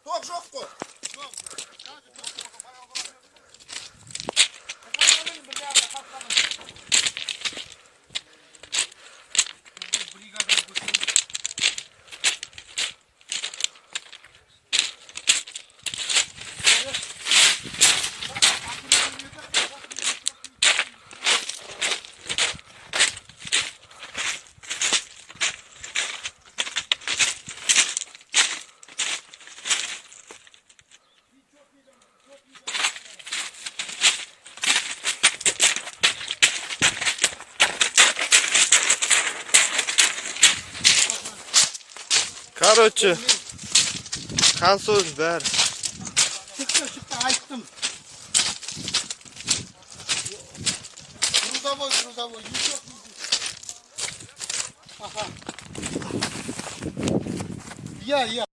Тоқ жоқ қой. Короче, Hanso'z bär. Çıktı ayttım. Трудовой. Ничего. Ага. Я.